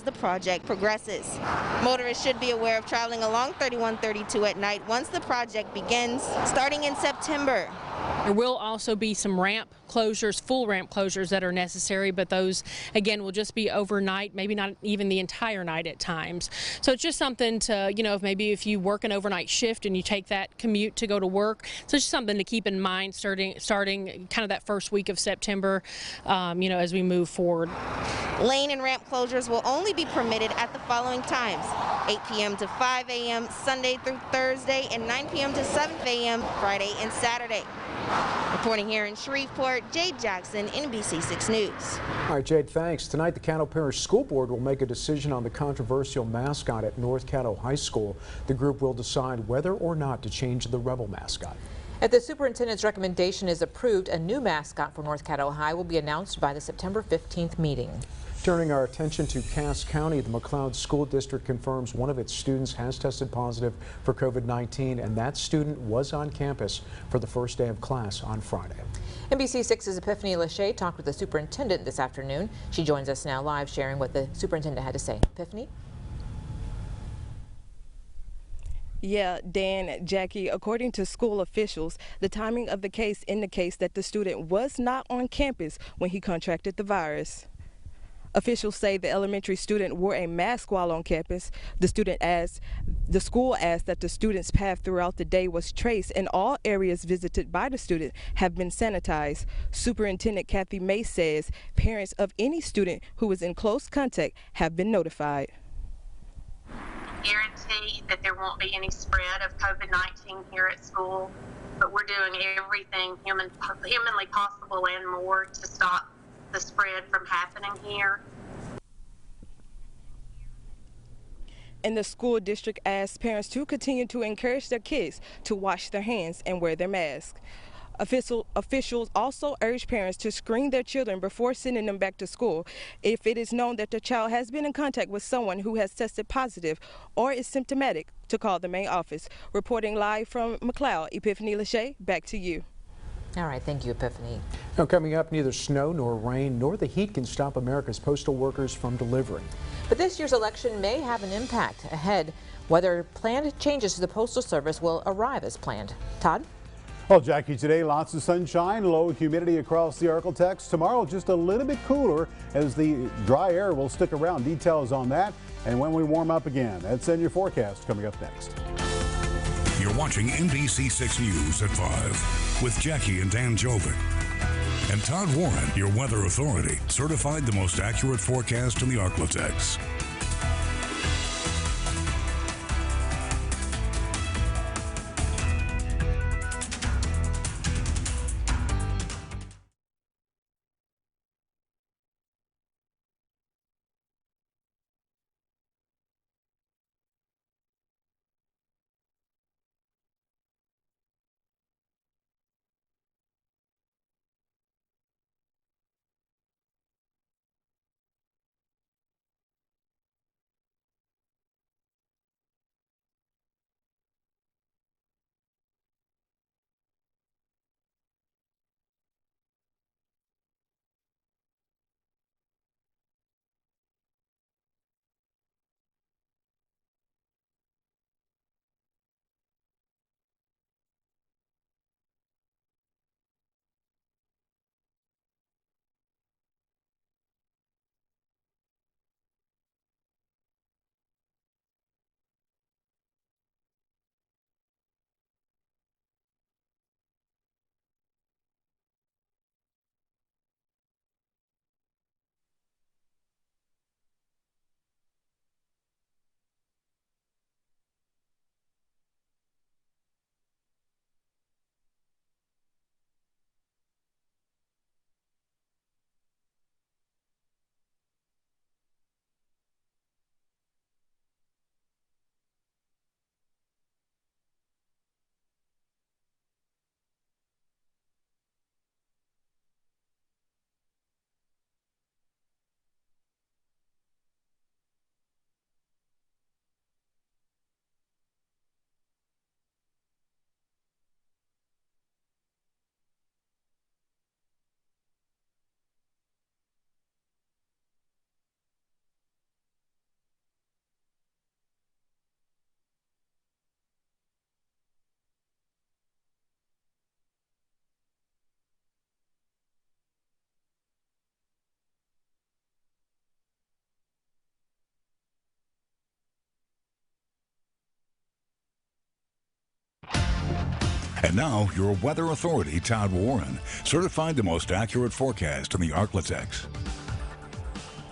the project progresses. Motorists should be aware of traveling along 3132 at night once the project begins, starting in September. There will also be some ramp closures, full ramp closures that are necessary, but those again will just be overnight, maybe not even the entire night at times. So it's just something to, maybe if you work an overnight shift and you take that commute to go to work, so it's just something to keep in mind starting kind of that first week of September, as we move forward. Lane and ramp closures will only be permitted at the following times: 8 p.m. to 5 a.m. Sunday through Thursday, and 9 p.m. to 7 a.m. Friday and Saturday. Reporting here in Shreveport, Jade Jackson, NBC6 News. All right, Jade, thanks. Tonight, the Caddo Parish School Board will make a decision on the controversial mascot at North Caddo High School. The group will decide whether or not to change the Rebel mascot. If the superintendent's recommendation is approved, a new mascot for North Caddo High will be announced by the September 15th meeting. Turning our attention to Cass County, the McLeod School District confirms one of its students has tested positive for COVID-19, and that student was on campus for the first day of class on Friday. NBC6's Epiphany Lachey talked with the superintendent this afternoon. She joins us now live, sharing what the superintendent had to say. Epiphany? Yeah, Dan, Jackie, according to school officials, the timing of the case indicates that the student was not on campus when he contracted the virus. Officials say the elementary student wore a mask while on campus. The school asked that the student's path throughout the day was traced, and all areas visited by the student have been sanitized. Superintendent Kathy May says parents of any student who was in close contact have been notified. Guarantee that there won't be any spread of COVID-19 here at school, but we're doing everything humanly possible and more to stop the spread from happening here. And the school district asked parents to continue to encourage their kids to wash their hands and wear their masks. Officials also urge parents to screen their children before sending them back to school if it is known that the child has been in contact with someone who has tested positive or is symptomatic, to call the main office. Reporting live from McLeod, Epiphany Lachey, back to you. All right, thank you, Epiphany. Now, coming up, neither snow nor rain nor the heat can stop America's postal workers from delivering. But this year's election may have an impact. Ahead, whether planned changes to the Postal Service will arrive as planned. Todd? Well, Jackie, today lots of sunshine, low humidity across the Arklatex. Tomorrow just a little bit cooler as the dry air will stick around. Details on that and when we warm up again. That's in your forecast coming up next. You're watching NBC6 News at 5 with Jackie and Dan Jovic. And Todd Warren, your weather authority, certified the most accurate forecast in the Arklatex. And now, your weather authority, Todd Warren, certified the most accurate forecast in the Arklatex.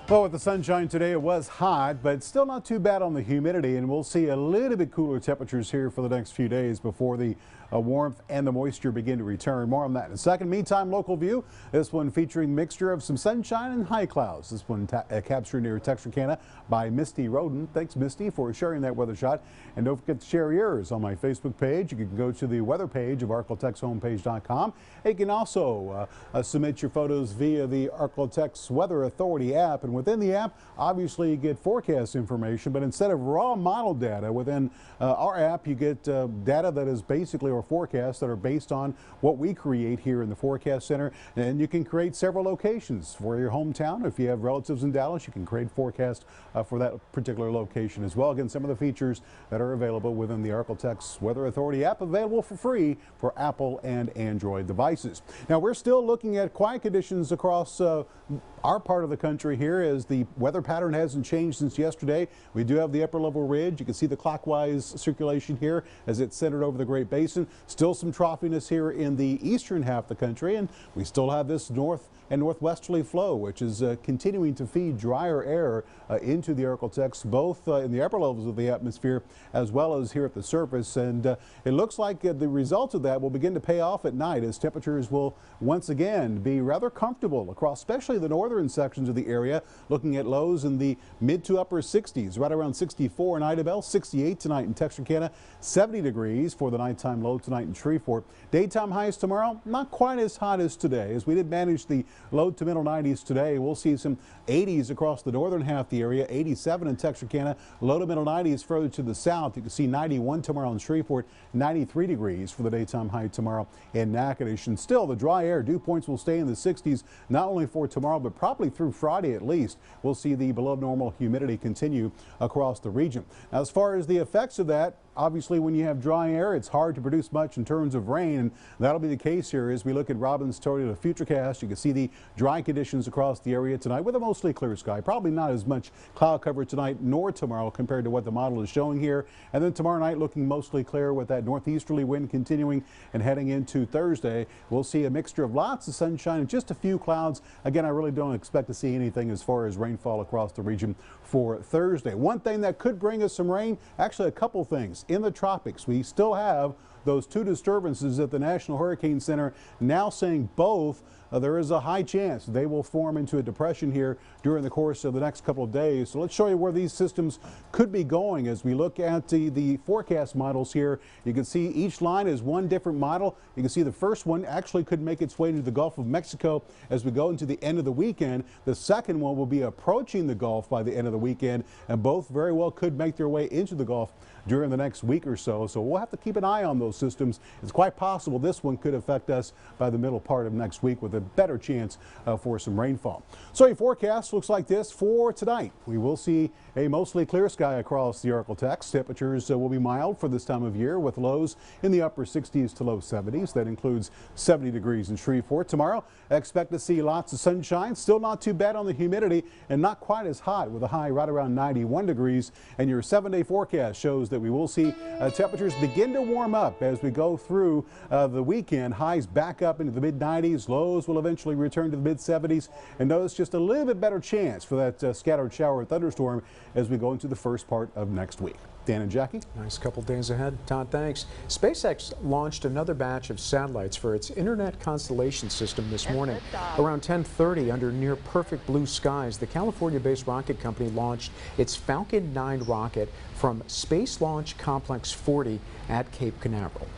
Well, with the sunshine today, it was hot, but still not too bad on the humidity, and we'll see a little bit cooler temperatures here for the next few days before the warmth and the moisture begin to return. More on that in a second. Meantime, local view. This one featuring mixture of some sunshine and high clouds. This one captured near Texarkana by Misty Roden. Thanks, Misty, for sharing that weather shot. And don't forget to share yours on my Facebook page. You can go to the weather page of arklatexhomepage.com. You can also submit your photos via the Arklatex Weather Authority app. And within the app, obviously, you get forecast information, but instead of raw model data within our app, you get data that is basically our forecasts that are based on what we create here in the Forecast Center. And you can create several locations for your hometown. If you have relatives in Dallas, you can create forecast for that particular location as well. Again, some of the features that are available within the Arklatex Weather Authority app, available for free for Apple and Android devices. Now, we're still looking at quiet conditions across our part of the country here, as the weather pattern hasn't changed since yesterday. We do have the upper level ridge. You can see the clockwise circulation here as it's centered over the Great Basin. Still some troughiness here in the eastern half of the country, and we still have this north and northwesterly flow, which is continuing to feed drier air into the Arklatex, both in the upper levels of the atmosphere as well as here at the surface. And it looks like the result of that will begin to pay off at night, as temperatures will once again be rather comfortable across, especially the northern sections of the area, looking at lows in the mid to upper 60s, right around 64 in Idabel, 68 tonight in Texarkana, 70 degrees for the nighttime low tonight in Shreveport. Daytime highs tomorrow, not quite as hot as today, as we did manage the low to middle 90s today. We'll see some 80s across the northern half of the area, 87 in Texarkana, low to middle 90s further to the south. You can see 91 tomorrow in Shreveport, 93 degrees for the daytime high tomorrow in Natchitoches. And still, the dry air dew points will stay in the 60s, not only for tomorrow, but probably through Friday at least. We'll see the below normal humidity continue across the region. Now, as far as the effects of that, obviously, when you have dry air, it's hard to produce much in terms of rain, and that'll be the case here as we look at Robin's Toyota Futurecast. You can see the dry conditions across the area tonight with a mostly clear sky. Probably not as much cloud cover tonight nor tomorrow compared to what the model is showing here. And then tomorrow night looking mostly clear with that northeasterly wind continuing, and heading into Thursday, we'll see a mixture of lots of sunshine and just a few clouds. Again, I really don't expect to see anything as far as rainfall across the region for Thursday. One thing that could bring us some rain, actually a couple things. In the tropics, we still have those two disturbances at the National Hurricane Center, now saying both there is a high chance they will form into a depression here during the course of the next couple of days. So let's show you where these systems could be going as we look at the forecast models here. You can see each line is one different model. You can see the first one actually could make its way into the Gulf of Mexico as we go into the end of the weekend. The second one will be approaching the Gulf by the end of the weekend, and both very well could make their way into the Gulf during the next week or so. So we'll have to keep an eye on those systems. It's quite possible this one could affect us by the middle part of next week with a better chance for some rainfall. So your forecast looks like this for tonight. We will see a mostly clear sky across the Arklatex. Temperatures will be mild for this time of year with lows in the upper 60s to low 70s. That includes 70 degrees in Shreveport. Tomorrow, expect to see lots of sunshine. Still not too bad on the humidity and not quite as hot with a high right around 91 degrees. And your 7-day forecast shows that we will see temperatures begin to warm up as we go through the weekend. Highs back up into the mid 90s. Lows will eventually return to the mid 70s. And notice just a little bit better chance for that scattered shower or thunderstorm as we go into the first part of next week. Dan and Jackie. Nice couple days ahead. Todd, thanks. SpaceX launched another batch of satellites for its Internet constellation system this morning. Around 10:30, under near perfect blue skies, the California-based rocket company launched its Falcon 9 rocket from Space Launch Complex 40 at Cape Canaveral.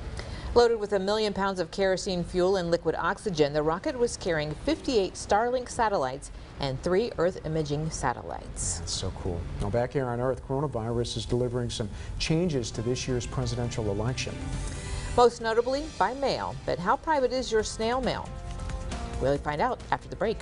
Loaded with 1 million pounds of kerosene fuel and liquid oxygen, the rocket was carrying 58 Starlink satellites and 3 Earth imaging satellites. That's so cool. Now back here on Earth, coronavirus is delivering some changes to this year's presidential election. Most notably by mail. But how private is your snail mail? We'll find out after the break.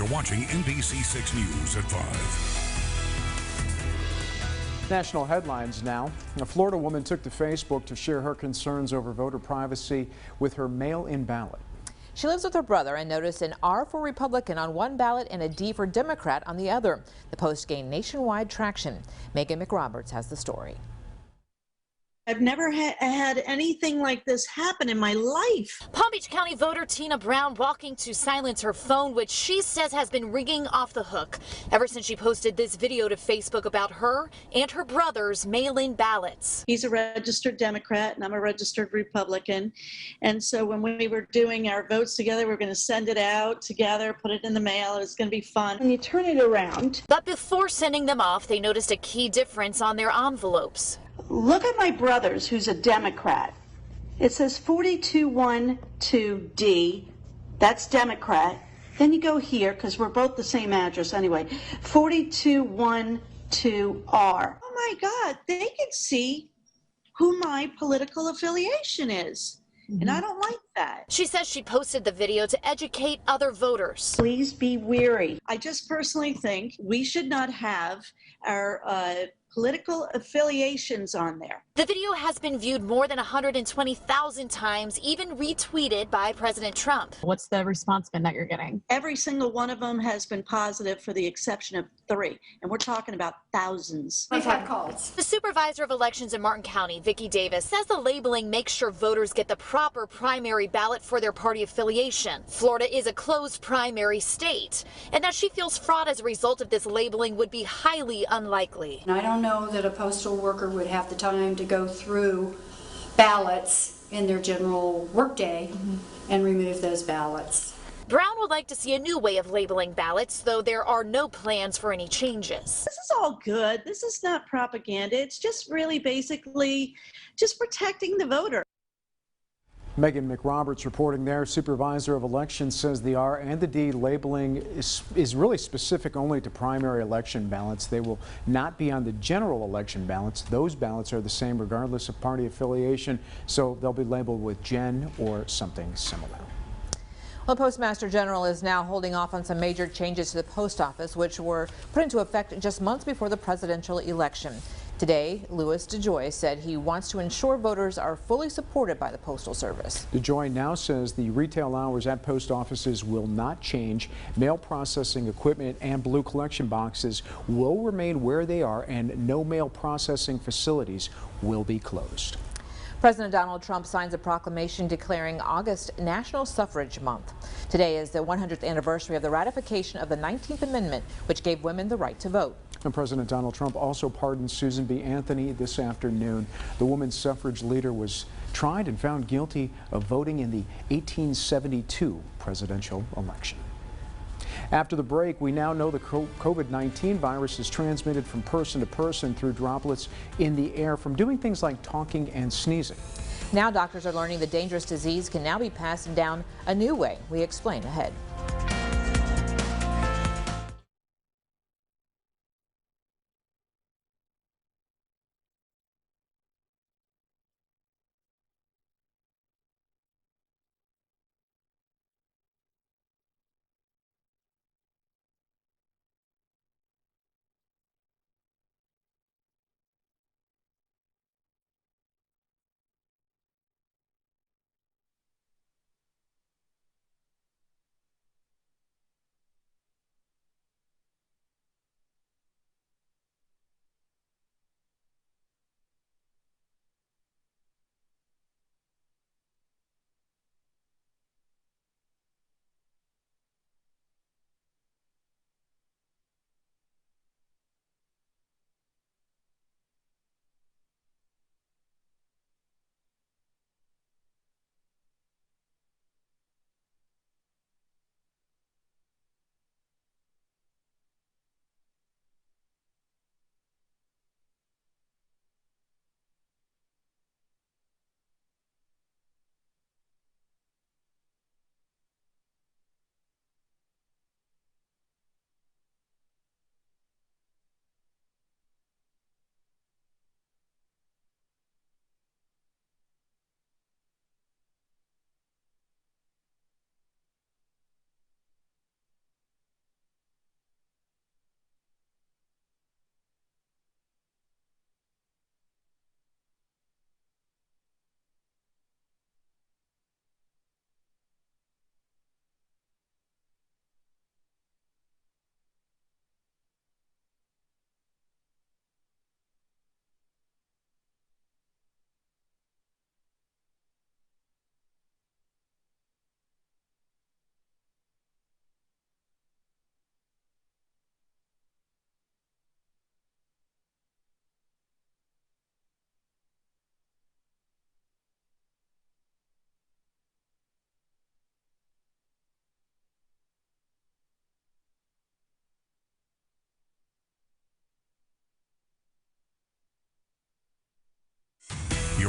You're watching NBC6 News at 5. National headlines now. A Florida woman took to Facebook to share her concerns over voter privacy with her mail-in ballot. She lives with her brother and noticed an R for Republican on one ballot and a D for Democrat on the other. The post gained nationwide traction. Megan McRoberts has the story. I've never had anything like this happen in my life. Palm Beach County voter Tina Brown walking to silence her phone, which she says has been ringing off the hook ever since she posted this video to Facebook about her and her brother's mail-in ballots. He's a registered Democrat and I'm a registered Republican. And so when we were doing our votes together, we were going to send it out together, put it in the mail. It was going to be fun. And you turn it around. But before sending them off, they noticed a key difference on their envelopes. Look at my brother's, who's a Democrat. It says 4212D. That's Democrat. Then you go here, because we're both the same address anyway. 4212R. Oh my God, they can see who my political affiliation is. And I don't like that. She says she posted the video to educate other voters. Please be wary. I just personally think we should not have our political affiliations on there. The video has been viewed more than 120,000 times, even retweeted by President Trump. What's the response been that you're getting? Every single one of them has been positive for the exception of 3, and we're talking about thousands. We've had calls. The supervisor of elections in Martin County, Vicki Davis, says the labeling makes sure voters get the proper primary ballot for their party affiliation. Florida is a closed primary state, and that she feels fraud as a result of this labeling would be highly unlikely. I don't know that a postal worker would have the time to go through ballots in their general workday and remove those ballots. Brown would like to see a new way of labeling ballots, though there are no plans for any changes. This is all good. This is not propaganda. It's just really basically just protecting the voter. Megan McRoberts reporting there. Supervisor of Elections says the R and the D labeling is really specific only to primary election ballots. They will not be on the general election ballots. Those ballots are the same regardless of party affiliation, so they'll be labeled with Gen or something similar. Well, Postmaster General is now holding off on some major changes to the post office, which were put into effect just months before the presidential election. Today, Louis DeJoy said he wants to ensure voters are fully supported by the Postal Service. DeJoy now says the retail hours at post offices will not change. Mail processing equipment and blue collection boxes will remain where they are, and no mail processing facilities will be closed. President Donald Trump signs a proclamation declaring August National Suffrage Month. Today is the 100th anniversary of the ratification of the 19th Amendment, which gave women the right to vote. And President Donald Trump also pardoned Susan B. Anthony this afternoon. The women's suffrage leader was tried and found guilty of voting in the 1872 presidential election. After the break, we now know the COVID-19 virus is transmitted from person to person through droplets in the air from doing things like talking and sneezing. Now doctors are learning the dangerous disease can now be passed down a new way. We explain ahead.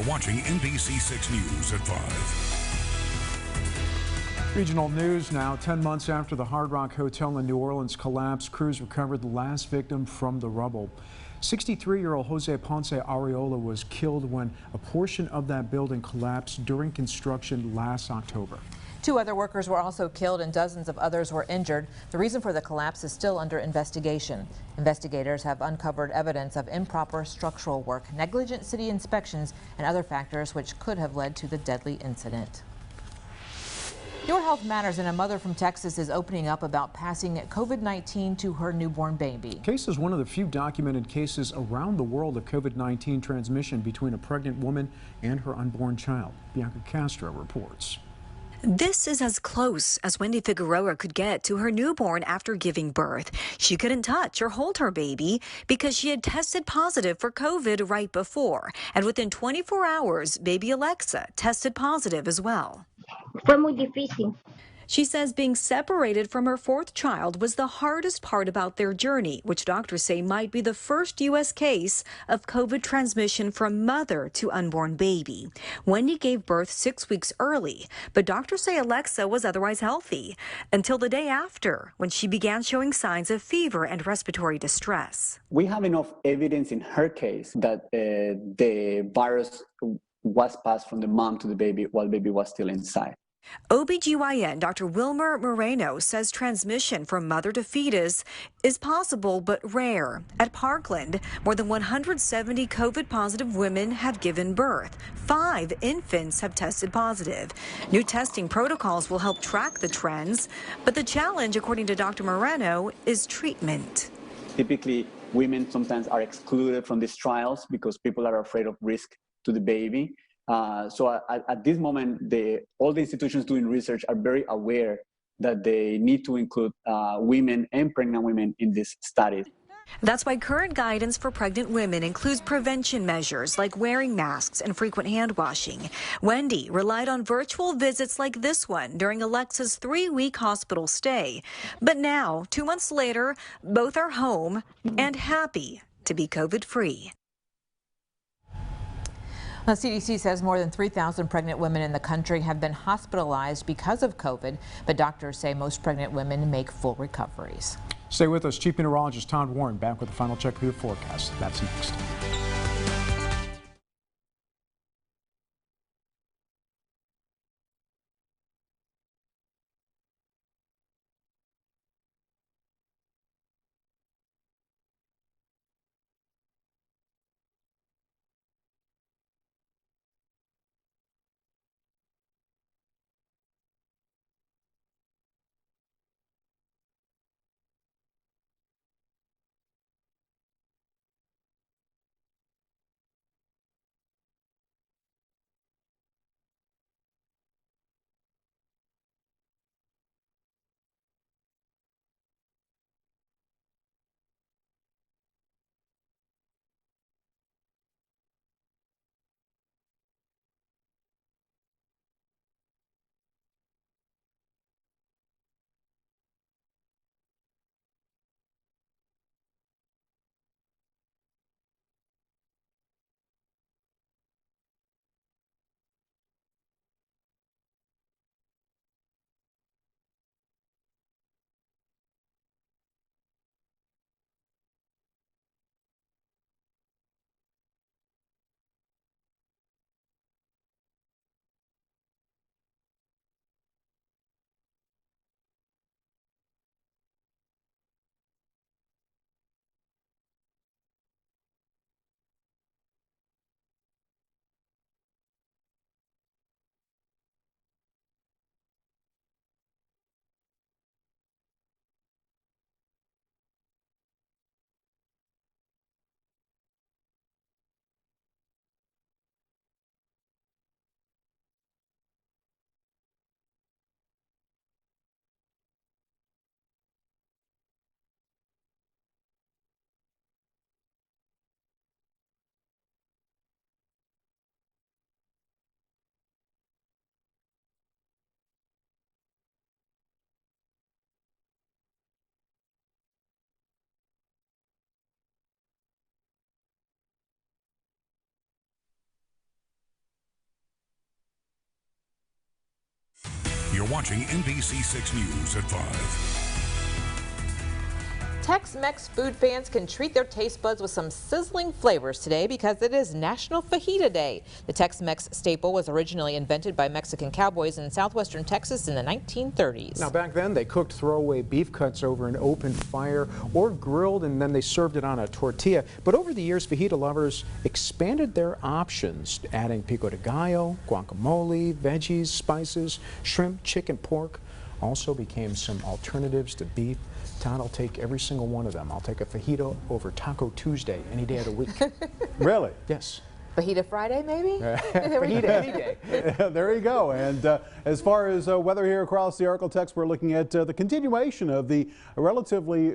You're watching NBC6 News at 5. Regional news now. 10 months after the Hard Rock Hotel in New Orleans collapsed, crews recovered the last victim from the rubble. 63-year-old Jose Ponce Areola was killed when a portion of that building collapsed during construction last October. 2 other workers were also killed and dozens of others were injured. The reason for the collapse is still under investigation. Investigators have uncovered evidence of improper structural work, negligent city inspections, and other factors which could have led to the deadly incident. Your Health Matters, and a mother from Texas is opening up about passing COVID-19 to her newborn baby. The case is one of the few documented cases around the world of COVID-19 transmission between a pregnant woman and her unborn child. Bianca Castro reports. This is as close as Wendy Figueroa could get to her newborn after giving birth. She couldn't touch or hold her baby because she had tested positive for COVID right before. And within 24 hours, baby Alexa tested positive as well. Fue muy difícil. She says being separated from her 4th child was the hardest part about their journey, which doctors say might be the first U.S. case of COVID transmission from mother to unborn baby. Wendy gave birth 6 weeks early, but doctors say Alexa was otherwise healthy until the day after, when she began showing signs of fever and respiratory distress. We have enough evidence in her case that the virus was passed from the mom to the baby while the baby was still inside. OBGYN Dr. Wilmer Moreno says transmission from mother to fetus is possible but rare. At Parkland, more than 170 COVID-positive women have given birth. 5 infants have tested positive. New testing protocols will help track the trends, but the challenge, according to Dr. Moreno, is treatment. Typically, women sometimes are excluded from these trials because people are afraid of risk to the baby. So at this moment, all the institutions doing research are very aware that they need to include women and pregnant women in this study. That's why current guidance for pregnant women includes prevention measures like wearing masks and frequent hand washing. Wendy relied on virtual visits like this one during Alexa's 3-week hospital stay. But now, 2 months later, both are home and happy to be COVID-free. The CDC says more than 3,000 pregnant women in the country have been hospitalized because of COVID, but doctors say most pregnant women make full recoveries. Stay with us. Chief Meteorologist Todd Warren back with a final check of your forecast. That's next. You're watching NBC6 News at 5. Tex-Mex food fans can treat their taste buds with some sizzling flavors today because it is National Fajita Day. The Tex-Mex staple was originally invented by Mexican cowboys in southwestern Texas in the 1930s. Now back then they cooked throwaway beef cuts over an open fire or grilled, and then they served it on a tortilla. But over the years, fajita lovers expanded their options, adding pico de gallo, guacamole, veggies, spices, shrimp, chicken, pork. Also became some alternatives to beef. Todd, I'll take every single one of them. I'll take a fajita over Taco Tuesday any day of the week. Really? Yes. Fajita Friday, maybe? Fajita any day. There you go. And as far as weather here across the Arklatex, we're looking at the continuation of the relatively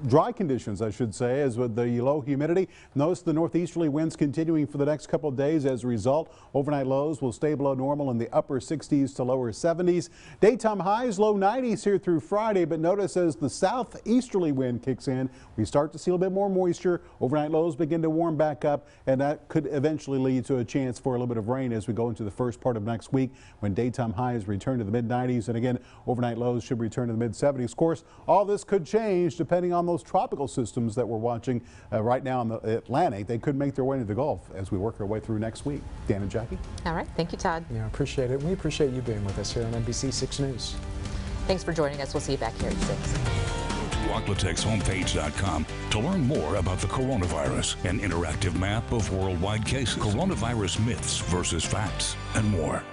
dry conditions, I should say, as with the low humidity. Notice the northeasterly winds continuing for the next couple of days. As a result, overnight lows will stay below normal in the upper 60s to lower 70s. Daytime highs, low 90s here through Friday, but notice as the southeasterly wind kicks in, we start to see a little bit more moisture. Overnight lows begin to warm back up, and that could eventually lead to a chance for a little bit of rain as we go into the first part of next week when daytime highs return to the mid-90s, and again, overnight lows should return to the mid-70s. Of course, all this could change depending on those tropical systems that we're watching right now in the Atlantic. They could make their way into the Gulf as we work our way through next week. Dan and Jackie. All right. Thank you, Todd. Yeah, appreciate it. We appreciate you being with us here on NBC6 News. Thanks for joining us. We'll see you back here at 6. Go to ArklaTexHomepage.com to learn more about the coronavirus, an interactive map of worldwide cases, coronavirus myths versus facts, and more.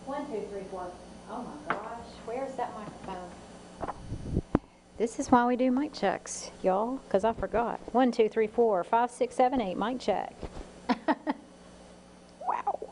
One, two, three, four. Oh my gosh, where's that microphone? This is why we do mic checks, y'all, because I forgot. 1, 2, 3, 4, 5, 6, 7, 8, mic check. Wow.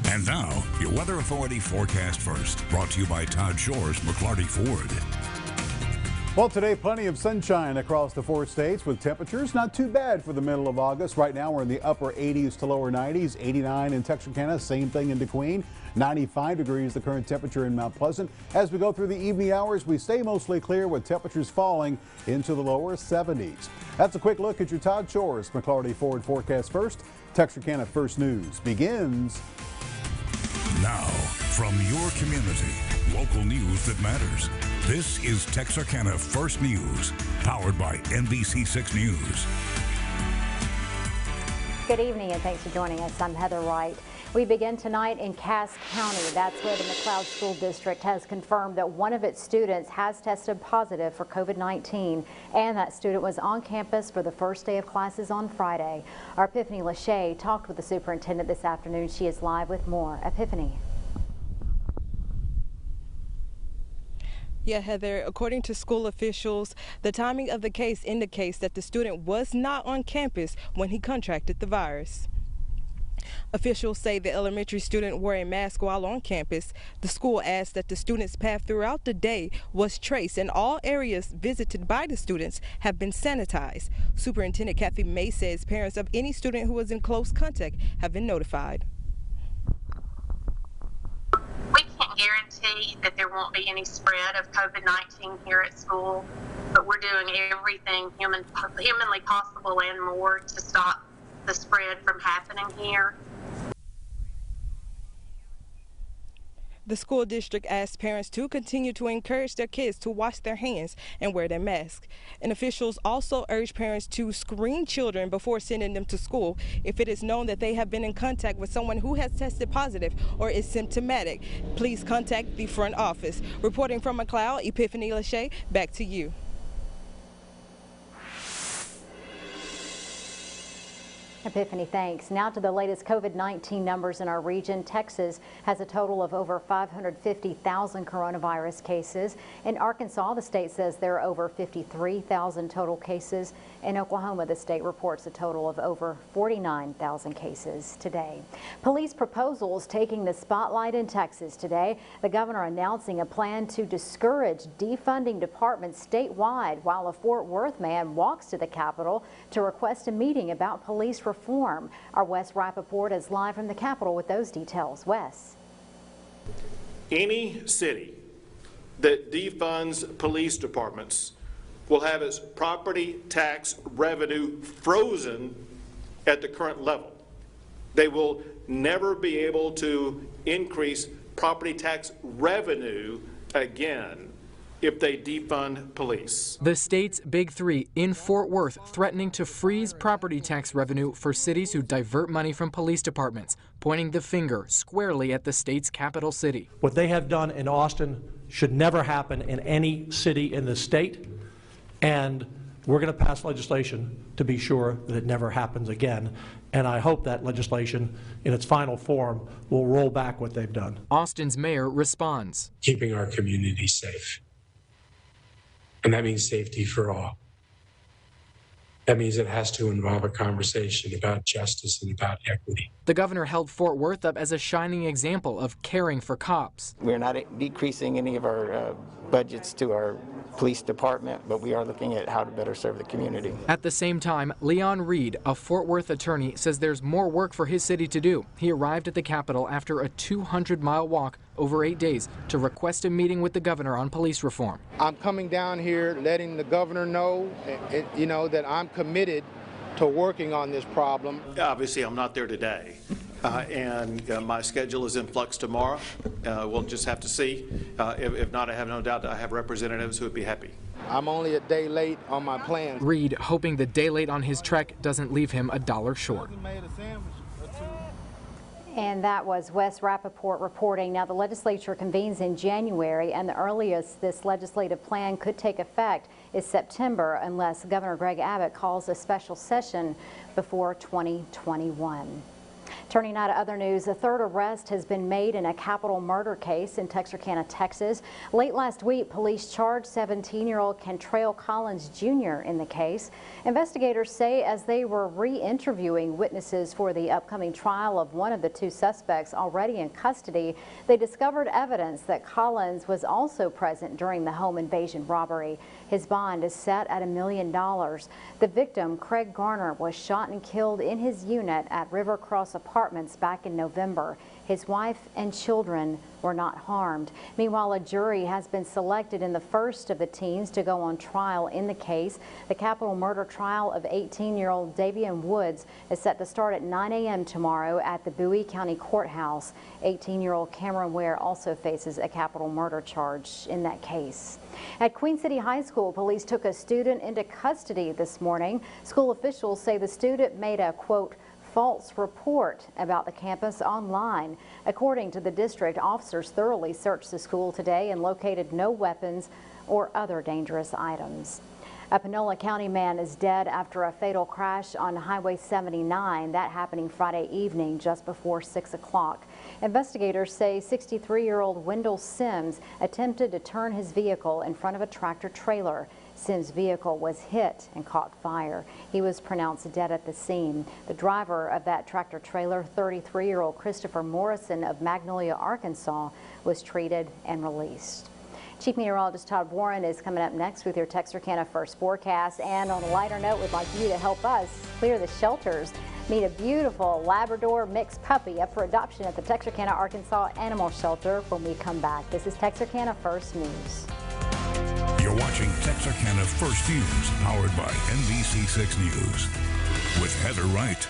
And now, your Weather Authority forecast first, brought to you by Todd Shore's McClarty Ford. Well, today, plenty of sunshine across the 4 states with temperatures not too bad for the middle of August. Right now, we're in the upper 80s to lower 90s, 89 in Texarkana, same thing in DeQueen, 95 degrees the current temperature in Mount Pleasant. As we go through the evening hours, we stay mostly clear with temperatures falling into the lower 70s. That's a quick look at your Todd Shore's McClarty Ford forecast first. Texarkana First News begins now. From your community, local news that matters. This is Texarkana First News, powered by NBC6 News. Good evening and thanks for joining us. I'm Heather Wright. We begin tonight in Cass County. That's where the McLeod School District has confirmed that one of its students has tested positive for COVID-19, and that student was on campus for the first day of classes on Friday. Our Epiphany Lachey talked with the superintendent this afternoon. She is live with more. Epiphany. Yeah, Heather, according to school officials, the timing of the case indicates that the student was not on campus when he contracted the virus. Officials say the elementary student wore a mask while on campus. The school asked that the student's path throughout the day was traced, and all areas visited by the students have been sanitized. Superintendent Kathy May says parents of any student who was in close contact have been notified. We can't guarantee that there won't be any spread of COVID-19 here at school, but we're doing everything humanly possible and more to stop the spread from happening here. The school district asked parents to continue to encourage their kids to wash their hands and wear their masks. And officials also urged parents to screen children before sending them to school if it is known that they have been in contact with someone who has tested positive or is symptomatic. Please contact the front office. Reporting from McLeod, Epiphany Lachey, back to you. Epiphany, thanks. Now to the latest COVID-19 numbers in our region. Texas has a total of over 550,000 coronavirus cases. In Arkansas, the state says there are over 53,000 total cases. In Oklahoma, the state reports a total of over 49,000 cases today. Police proposals taking the spotlight in Texas today. The governor announcing a plan to discourage defunding departments statewide while a Fort Worth man walks to the Capitol to request a meeting about police reform. Our Wes Rappaport is live from the Capitol with those details. Wes. Any city that defunds police departments will have its property tax revenue frozen at the current level. They will never be able to increase property tax revenue again if they defund police. The state's big three in Fort Worth threatening to freeze property tax revenue for cities who divert money from police departments, pointing the finger squarely at the state's capital city. What they have done in Austin should never happen in any city in the state, and we're going to pass legislation to be sure that it never happens again. And I hope that legislation in its final form will roll back what they've done. Austin's mayor responds. Keeping our community safe. And that means safety for all. That means it has to involve a conversation about justice and about equity. The governor held Fort Worth up as a shining example of caring for cops. We're not decreasing any of our budgets to our police department, but we are looking at how to better serve the community. At the same time, Leon Reed, a Fort Worth attorney, says there's more work for his city to do. He arrived at the Capitol after a 200-mile walk over 8 days to request a meeting with the governor on police reform. I'm coming down here letting the governor know, that I'm committed to working on this problem. Obviously, I'm not there today, and my schedule is in flux tomorrow. We'll just have to see. If not, I have no doubt that I have representatives who would be happy. I'm only a day late on my plans. Reed hoping the day late on his trek doesn't leave him $1 short. And that was Wes Rappaport reporting. Now, the legislature convenes in January, and the earliest this legislative plan could take effect is September, unless Governor Greg Abbott calls a special session before 2021. Turning now to other news, a third arrest has been made in a capital murder case in Texarkana, Texas. Late last week, police charged 17-year-old Kentrail Collins Jr. in the case. Investigators say as they were re-interviewing witnesses for the upcoming trial of one of the two suspects already in custody, they discovered evidence that Collins was also present during the home invasion robbery. His bond is set at $1 million. The victim, Craig Garner, was shot and killed in his unit at River Cross Apartments back in November. His wife and children were not harmed. Meanwhile, a jury has been selected in the first of the teens to go on trial in the case. The capital murder trial of 18-year-old Davian Woods is set to start at 9 a.m. tomorrow at the Bowie County Courthouse. 18-year-old Cameron Ware also faces a capital murder charge in that case. At Queen City High School, police took a student into custody this morning. School officials say the student made a, quote, false report about the campus online. According to the district, officers thoroughly searched the school today and located no weapons or other dangerous items. A Panola County man is dead after a fatal crash on Highway 79. That happening Friday evening just before 6 o'clock. Investigators say 63-year-old Wendell Sims attempted to turn his vehicle in front of a tractor trailer. Sims' vehicle was hit and caught fire. He was pronounced dead at the scene. The driver of that tractor trailer, 33-year-old Christopher Morrison of Magnolia, Arkansas, was treated and released. Chief Meteorologist Todd Warren is coming up next with your Texarkana First forecast. And on a lighter note, we'd like you to help us clear the shelters. Meet a beautiful Labrador mixed puppy up for adoption at the Texarkana, Arkansas Animal Shelter when we come back. This is Texarkana First News. You're watching Texarkana First News, powered by NBC6 News. With Heather Wright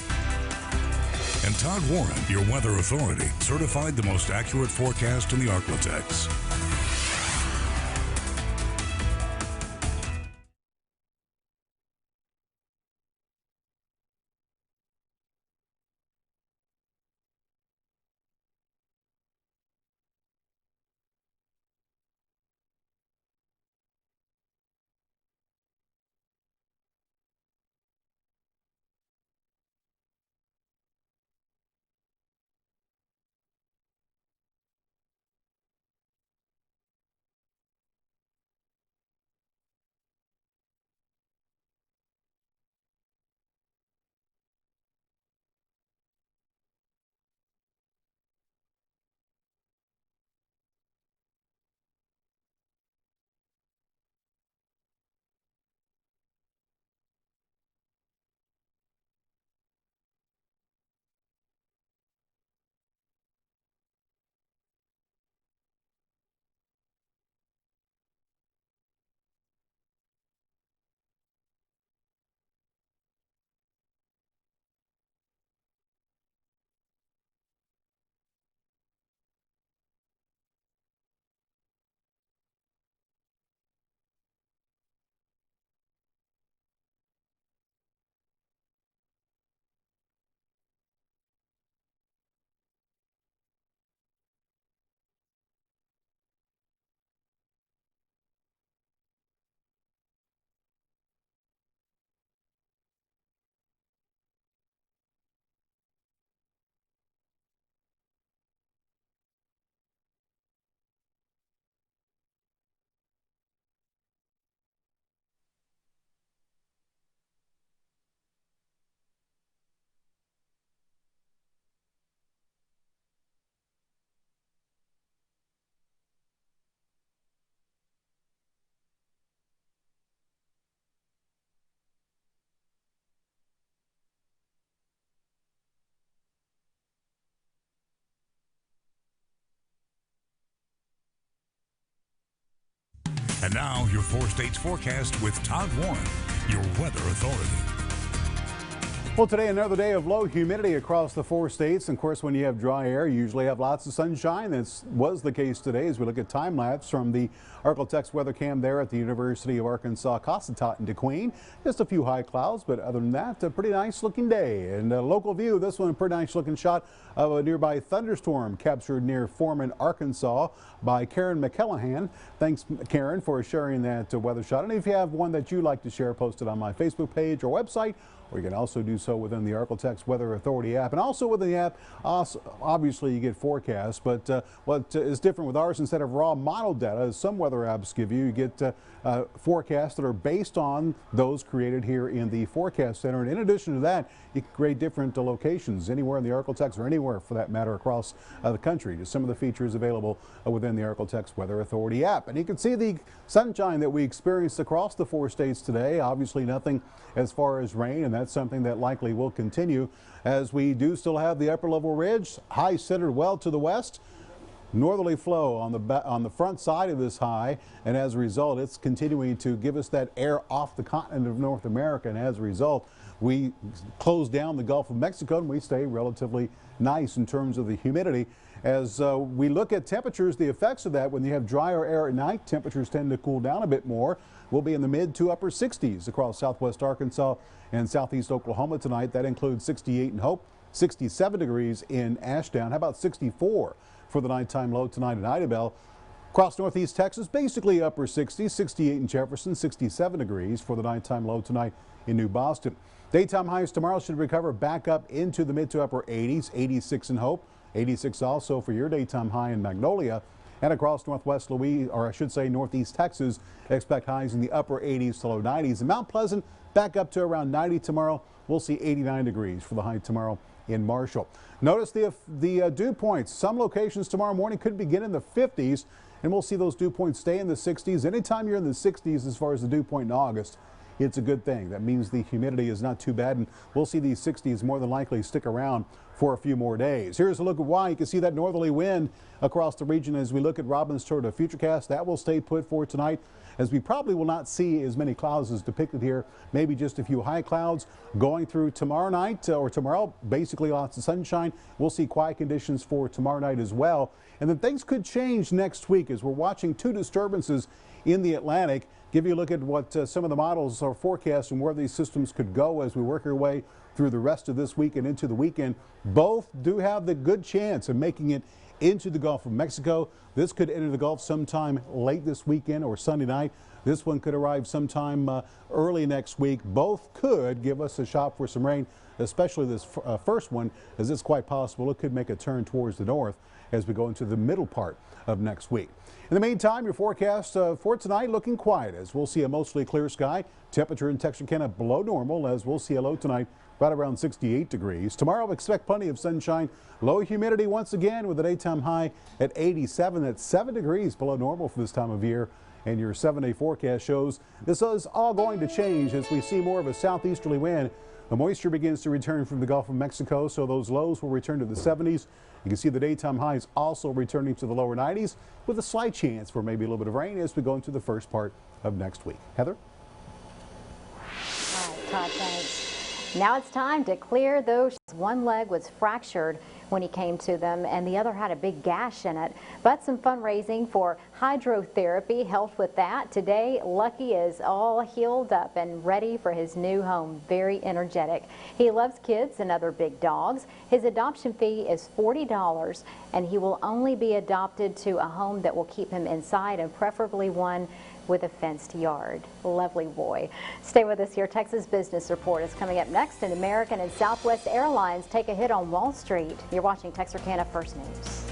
and Todd Warren, your weather authority, certified the most accurate forecast in the Arklatex. And now, your 4 states forecast with Todd Warren, your weather authority. Well, today another day of low humidity across the 4 states. And of course, when you have dry air, you usually have lots of sunshine. That was the case today as we look at time lapse from the Arklatex weather cam there at the University of Arkansas Cossatot in DeQueen. Just a few high clouds, but other than that, a pretty nice looking day. And a local view, this one a pretty nice looking shot of a nearby thunderstorm captured near Foreman, Arkansas by Karen McCallahan. Thanks, Karen, for sharing that weather shot. And if you have one that you'd like to share, post it on my Facebook page or website, or you can also do so within the Arklatex Weather Authority app. And also within the app, obviously you get forecasts, but what is different with ours, instead of raw model data, as some weather apps give you, you get forecasts that are based on those created here in the Forecast Center. And in addition to that, you can create different locations anywhere in the Arklatex, or anywhere for that matter across the country. Just some of the features available within the Arklatex Weather Authority app. And you can see the sunshine that we experienced across the 4 states today. Obviously nothing as far as rain, and that's something that likely will continue as we do still have the upper level ridge, high centered well to the west. Northerly flow on the front side of this high, and as a result, it's continuing to give us that air off the continent of North America, and as a result, we close down the Gulf of Mexico and we stay relatively nice in terms of the humidity. As we look at temperatures, the effects of that, when you have drier air at night, temperatures tend to cool down a bit more. We'll be in the mid to upper 60s across southwest Arkansas and southeast Oklahoma tonight. That includes 68 in Hope, 67 degrees in Ashdown. How about 64 for the nighttime low tonight in Idabel? Across northeast Texas, basically upper 60s, 68 in Jefferson, 67 degrees for the nighttime low tonight in New Boston. Daytime highs tomorrow should recover back up into the mid to upper 80s, 86 in Hope, 86 also for your daytime high in Magnolia. And across northwest Louisiana, or I should say northeast Texas, expect highs in the upper 80s to low 90s. And Mount Pleasant back up to around 90 tomorrow. We'll see 89 degrees for the high tomorrow in Marshall. Notice the dew points. Some locations tomorrow morning could begin in the 50s, and we'll see those dew points stay in the 60s. Anytime you're in the 60s as far as the dew point in August, it's a good thing. That means the humidity is not too bad, and we'll see these 60s more than likely stick around for a few more days. Here's a look at why. You can see that northerly wind across the region as we look at Robin's Tour Futurecast. That will stay put for tonight, as we probably will not see as many clouds as depicted here. Maybe just a few high clouds going through tomorrow night or tomorrow. Basically lots of sunshine. We'll see quiet conditions for tomorrow night as well. And then things could change next week as we're watching two disturbances in the Atlantic. Give you a look at what some of the models are forecasting where these systems could go as we work our way through the rest of this week and into the weekend. Both do have the good chance of making it into the Gulf of Mexico. This could enter the Gulf sometime late this weekend or Sunday night. This one could arrive sometime early next week. Both could give us a shot for some rain, especially this first one, as it's quite possible it could make a turn towards the north as we go into the middle part of next week. In the meantime, your forecast for tonight looking quiet as we'll see a mostly clear sky. Temperature in Texarkana below normal as we'll see a low tonight right around 68 degrees. Tomorrow expect plenty of sunshine. Low humidity once again with a daytime high at 87. That's 7 degrees below normal for this time of year. And your 7-day forecast shows this is all going to change as we see more of a southeasterly wind. The moisture begins to return from the Gulf of Mexico, so those lows will return to the 70s. You can see the daytime highs also returning to the lower 90s with a slight chance for maybe a little bit of rain as we go into the first part of next week. Heather? All right, Todd, thanks. Now it's time to clear those. One leg was fractured when he came to them, and the other had a big gash in it. But some fundraising for hydrotherapy helped with that. Today, Lucky is all healed up and ready for his new home. Very energetic. He loves kids and other big dogs. His adoption fee is $40, and he will only be adopted to a home that will keep him inside, and preferably one with a fenced yard. Lovely boy. Stay with us here. Texas Business Report is coming up next, and American and Southwest Airlines take a hit on Wall Street. You're watching Texarkana First News.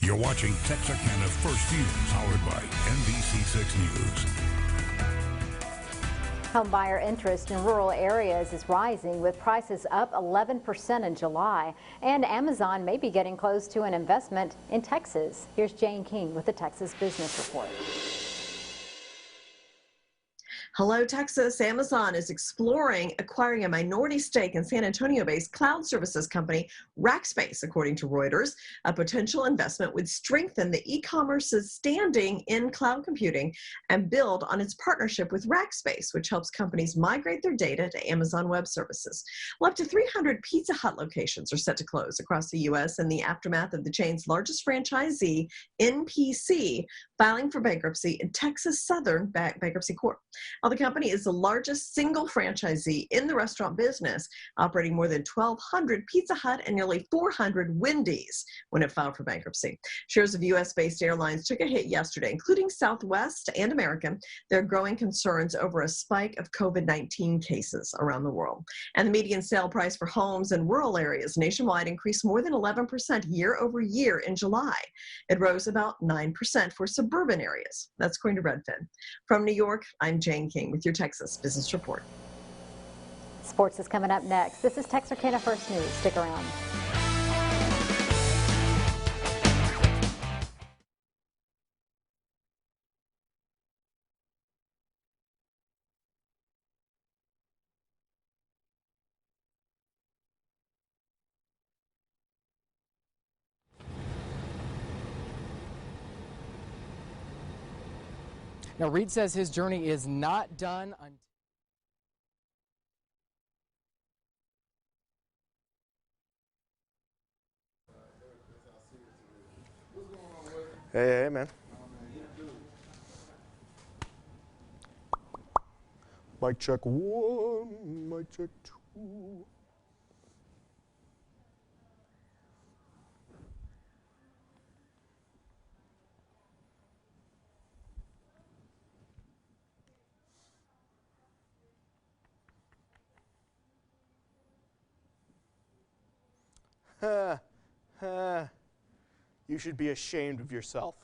You're watching Texarkana First News, powered by NBC6 News. Home buyer interest in rural areas is rising, with prices up 11% in July. And Amazon may be getting close to an investment in Texas. Here's Jane King with the Texas Business Report. Hello, Texas. Amazon is exploring acquiring a minority stake in San Antonio-based cloud services company Rackspace, according to Reuters. A potential investment would strengthen the e-commerce's standing in cloud computing and build on its partnership with Rackspace, which helps companies migrate their data to Amazon Web Services. Well, up to 300 Pizza Hut locations are set to close across the U.S. in the aftermath of the chain's largest franchisee, NPC, filing for bankruptcy in Texas Southern Bankruptcy Court. Well, the company is the largest single franchisee in the restaurant business, operating more than 1,200 Pizza Hut and nearly 400 Wendy's when it filed for bankruptcy. Shares of U.S.-based airlines took a hit yesterday, including Southwest and American. There are growing concerns over a spike of COVID-19 cases around the world. And the median sale price for homes in rural areas nationwide increased more than 11% year over year in July. It rose about 9% for suburban areas. That's according to Redfin. From New York, I'm Jane King with your Texas Business Report. Sports is coming up next. This is Texarkana First News. Stick around. Now, Reed says his journey is not done until... Hey, man. Mic check 1, mic check 2. You should be ashamed of yourself.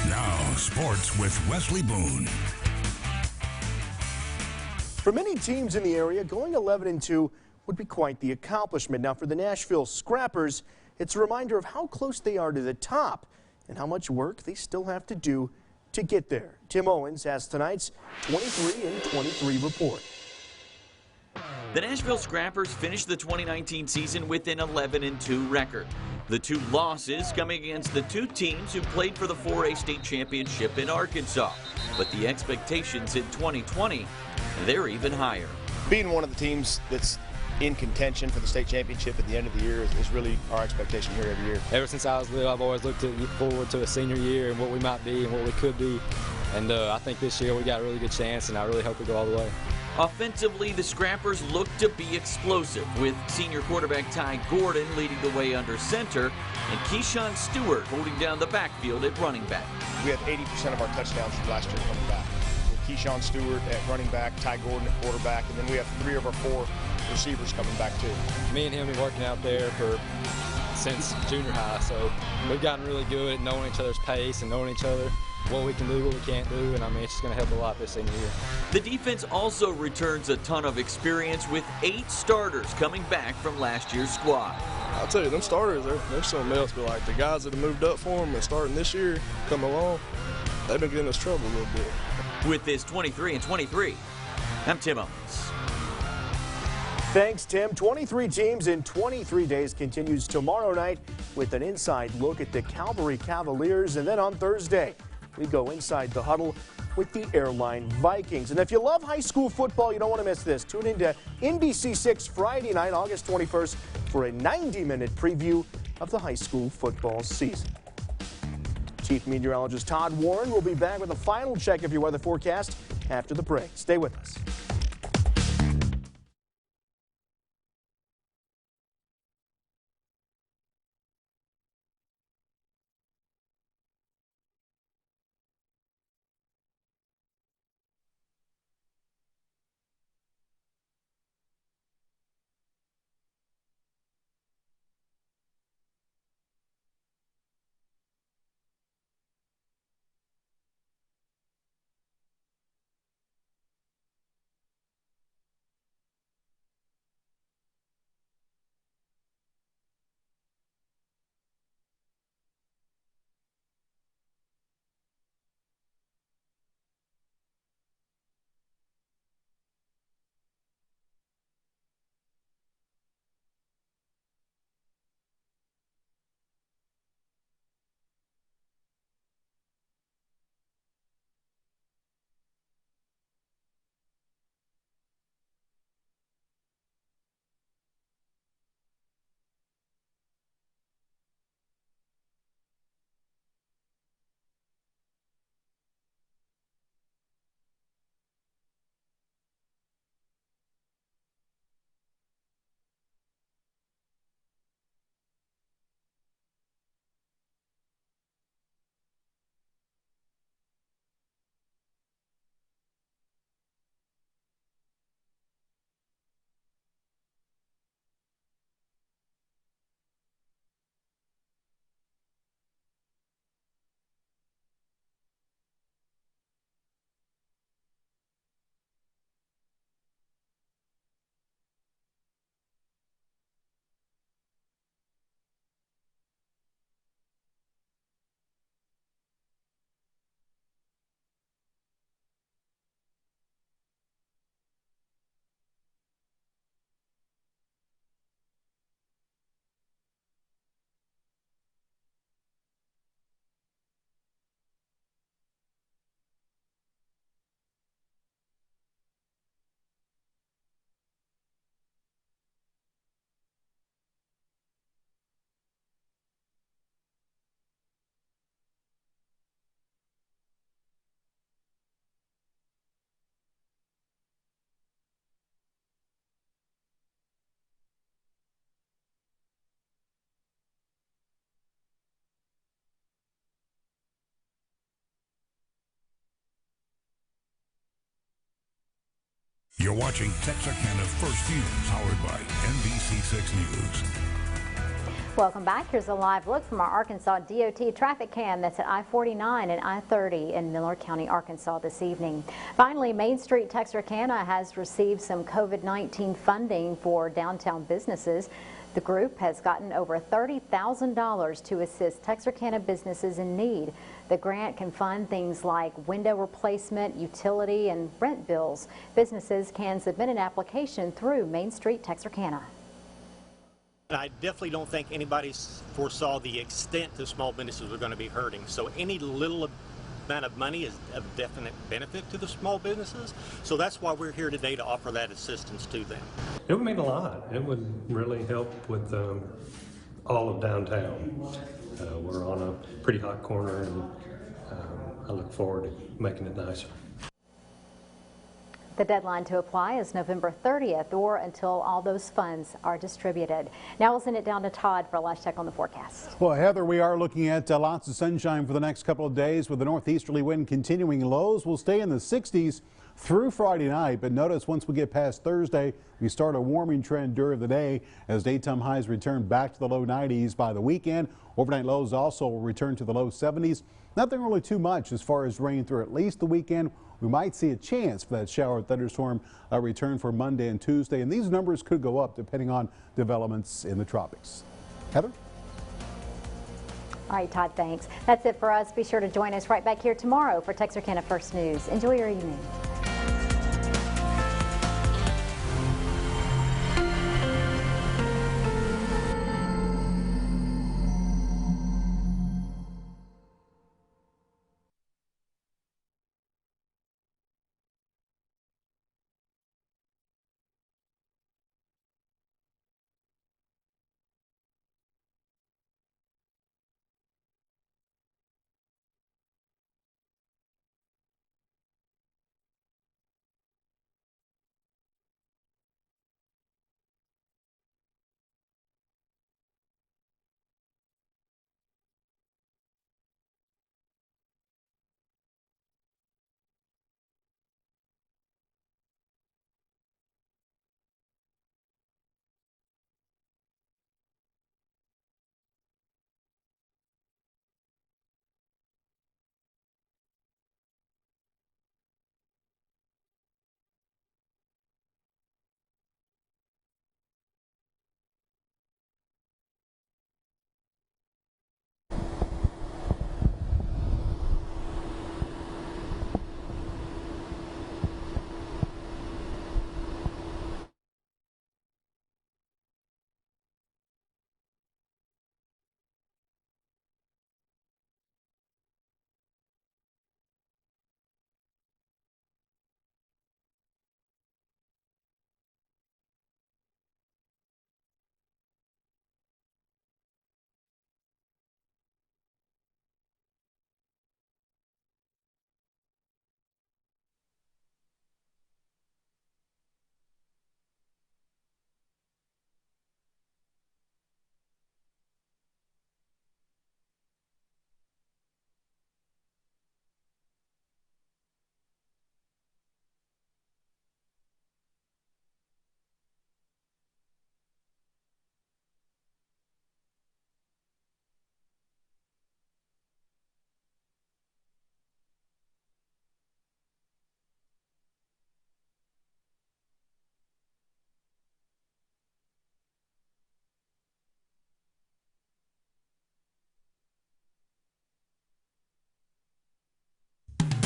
Now, sports with Wesley Boone. For many teams in the area, going 11-2 would be quite the accomplishment. Now, for the Nashville Scrappers, it's a reminder of how close they are to the top and how much work they still have to do to get there. Tim Owens has tonight's 23-23 report. The Nashville Scrappers finished the 2019 season with an 11-2 record. The two losses coming against the two teams who played for the 4A state championship in Arkansas. But the expectations in 2020, they're even higher. Being one of the teams that's in contention for the state championship at the end of the year is really our expectation here every year. Ever since I was little, I've always looked forward to a senior year and what we might be and what we could be. And I think this year we got a really good chance, and I really hope we go all the way. Offensively, the Scrappers look to be explosive, with senior quarterback Ty Gordon leading the way under center and Keyshawn Stewart holding down the backfield at running back. We have 80% of our touchdowns from last year coming back. Keyshawn Stewart at running back, Ty Gordon at quarterback, and then we have 3 of our 4 receivers coming back too. Me and him have been working out there for since junior high, so we've gotten really good at knowing each other's pace and knowing each other, what we can do, what we can't do, and I mean, it's just going to help a lot this senior year. The defense also returns a ton of experience with 8 starters coming back from last year's squad. I'll tell you, them starters, they're something else, but like the guys that have moved up for them and starting this year, coming along, they've been getting us trouble a little bit. With this 23-23, I'm Tim Owens. Thanks, Tim. 23 teams in 23 days continues tomorrow night with an inside look at the Calvary Cavaliers. And then on Thursday, we go inside the huddle with the Airline Vikings. And if you love high school football, you don't want to miss this. Tune into NBC6 Friday night, August 21st, for a 90-minute preview of the high school football season. Chief Meteorologist Todd Warren will be back with a final check of your weather forecast after the break. Stay with us. You're watching Texarkana First News, powered by NBC6 News. Welcome back. Here's a live look from our Arkansas DOT traffic cam that's at I-49 and I-30 in Miller County, Arkansas this evening. Finally, Main Street Texarkana has received some COVID-19 funding for downtown businesses. The group has gotten over $30,000 to assist Texarkana businesses in need. The grant can fund things like window replacement, utility, and rent bills. Businesses can submit an application through Main Street Texarkana. I definitely don't think anybody foresaw the extent that small businesses were going to be hurting. So any little amount of money is of definite benefit to the small businesses. So that's why we're here today, to offer that assistance to them. It would mean a lot. It would really help with all of downtown. We're on a pretty hot corner, and I look forward to making it nicer. The deadline to apply is November 30th or until all those funds are distributed. Now we'll send it down to Todd for a last check on the forecast. Well, Heather, we are looking at lots of sunshine for the next couple of days with the northeasterly wind continuing. Lows will stay in the 60s through Friday night. But notice once we get past Thursday, we start a warming trend during the day as daytime highs return back to the low 90s by the weekend. Overnight lows also will return to the low 70s. Nothing really too much as far as rain through at least the weekend. We might see a chance for that shower and thunderstorm return for Monday and Tuesday, and these numbers could go up depending on developments in the tropics. Heather? All right, Todd, thanks. That's it for us. Be sure to join us right back here tomorrow for Texarkana First News. Enjoy your evening.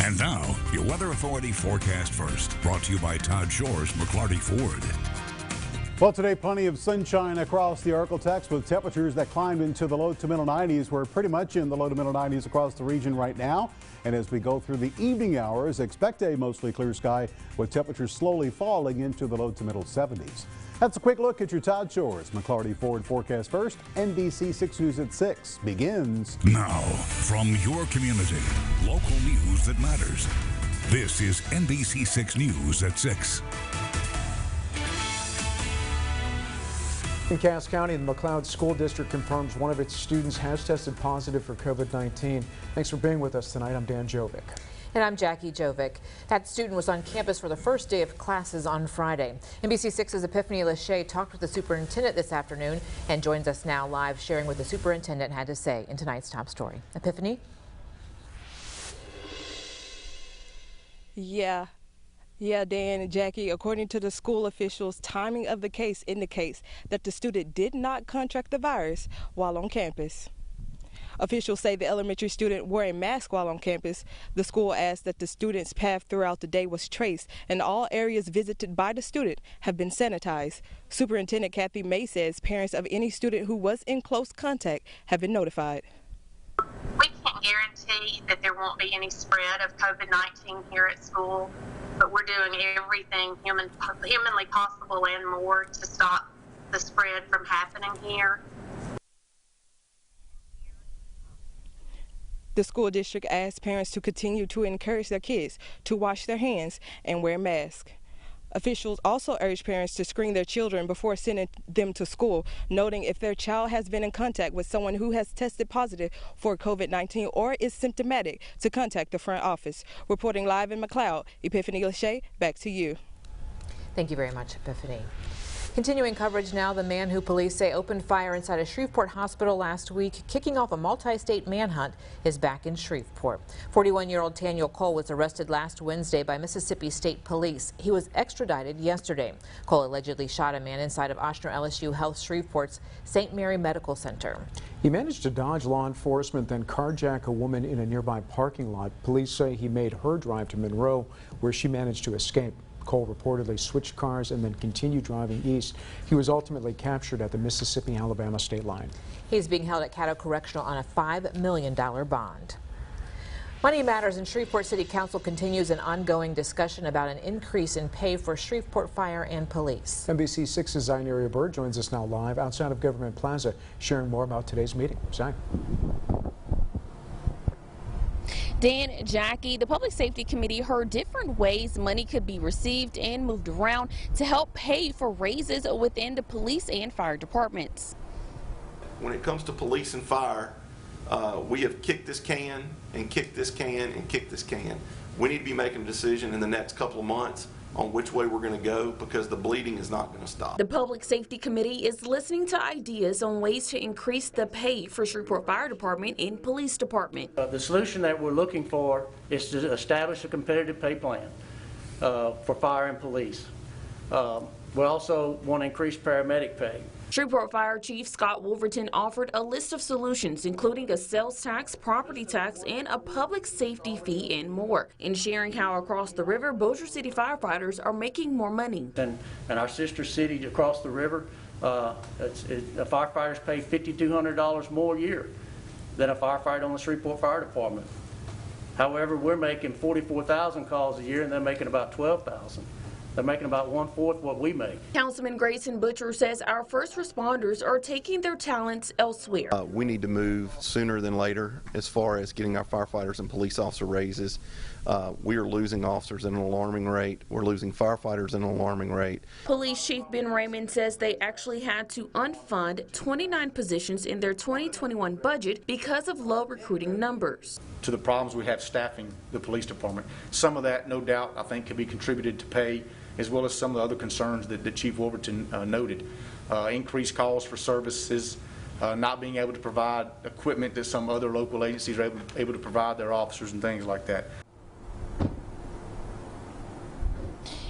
And now, your Weather Authority forecast first, brought to you by Todd Shore's McClarty Ford. Well, today plenty of sunshine across the Arklatex with temperatures that climbed into the low to middle 90s. We're pretty much in the low to middle 90s across the region right now. And as we go through the evening hours, expect a mostly clear sky with temperatures slowly falling into the low to middle 70s. That's a quick look at your Todd Shore's McClarty Ford forecast first. NBC 6 News at 6 begins now. From your community, local news that matters. This is NBC 6 News at 6. In Cass County, the McLeod School District confirms one of its students has tested positive for COVID-19. Thanks for being with us tonight. I'm Dan Jovic. And I'm Jackie Jovic. That student was on campus for the first day of classes on Friday. NBC6's Epiphany Lachey talked with the superintendent this afternoon and joins us now live, sharing what the superintendent had to say in tonight's top story. Epiphany? Yeah, Dan and Jackie, according to the school officials, timing of the case indicates that the student did not contract the virus while on campus. Officials say the elementary student wore a mask while on campus. The school asked that the student's path throughout the day was traced and all areas visited by the student have been sanitized. Superintendent Kathy May says parents of any student who was in close contact have been notified. We can't guarantee that there won't be any spread of COVID-19 here at school, but we're doing everything humanly possible and more to stop the spread from happening here. The school district asked parents to continue to encourage their kids to wash their hands and wear masks. Officials also urge parents to screen their children before sending them to school, noting if their child has been in contact with someone who has tested positive for COVID-19 or is symptomatic, to contact the front office. Reporting live in McLeod, Epiphany Lachey, back to you. Thank you very much, Epiphany. Continuing coverage now, the man who police say opened fire inside a Shreveport hospital last week, kicking off a multi-state manhunt, is back in Shreveport. 41-year-old Taniel Cole was arrested last Wednesday by Mississippi State Police. He was extradited yesterday. Cole allegedly shot a man inside of Ochsner LSU Health Shreveport's St. Mary Medical Center. He managed to dodge law enforcement, then carjack a woman in a nearby parking lot. Police say he made her drive to Monroe, where she managed to escape. Cole reportedly switched cars and then continued driving east. He was ultimately captured at the Mississippi-Alabama state line. He's being held at Caddo Correctional on a $5 million bond. Money Matters in Shreveport City Council continues an ongoing discussion about an increase in pay for Shreveport Fire and Police. NBC 6's Zyneria Bird joins us now live outside of Government Plaza, sharing more about today's meeting. Zy. Dan, Jackie, the Public Safety Committee heard different ways money could be received and moved around to help pay for raises within the police and fire departments. When it comes to police and fire, we have kicked this can and kicked this can and kicked this can. We need to be making a decision in the next couple of months on which way we're going to go, because the bleeding is not going to stop. The Public Safety Committee is listening to ideas on ways to increase the pay for Shreveport Fire Department and Police Department. The solution that we're looking for is to establish a competitive pay plan for fire and police. We also want to increase paramedic pay. Shreveport Fire Chief Scott Wolverton offered a list of solutions, including a sales tax, property tax, and a public safety fee and more, in sharing how across the river, Bossier City firefighters are making more money. And our sister city across the river, the firefighters pay $5,200 more a year than a firefighter on the Shreveport Fire Department. However, we're making 44,000 calls a year, and they're making about 12,000. They're making about 1/4 what we make. Councilman Grayson Butcher says our first responders are taking their talents elsewhere. We need to move sooner than later as far as getting our firefighters and police officer raises. We are losing officers at an alarming rate. We're losing firefighters at an alarming rate. Police Chief Ben Raymond says they actually had to unfund 29 positions in their 2021 budget because of low recruiting numbers. To the problems we have staffing the police department. Some of that, no doubt, I think could be contributed to pay, as well as some of the other concerns that Chief Wolverton noted. Increased calls for services, not being able to provide equipment that some other local agencies are able to provide their officers and things like that.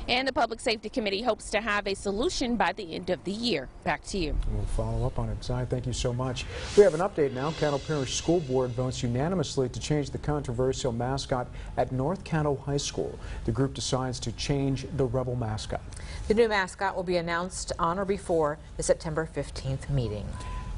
And the Public Safety Committee hopes to have a solution by the end of the year. Back to you. We'll follow up on it. Zy, thank you so much. We have an update now. Caddo Parish School Board votes unanimously to change the controversial mascot at North Caddo High School. The group decides to change the rebel mascot. The new mascot will be announced on or before the September 15th meeting.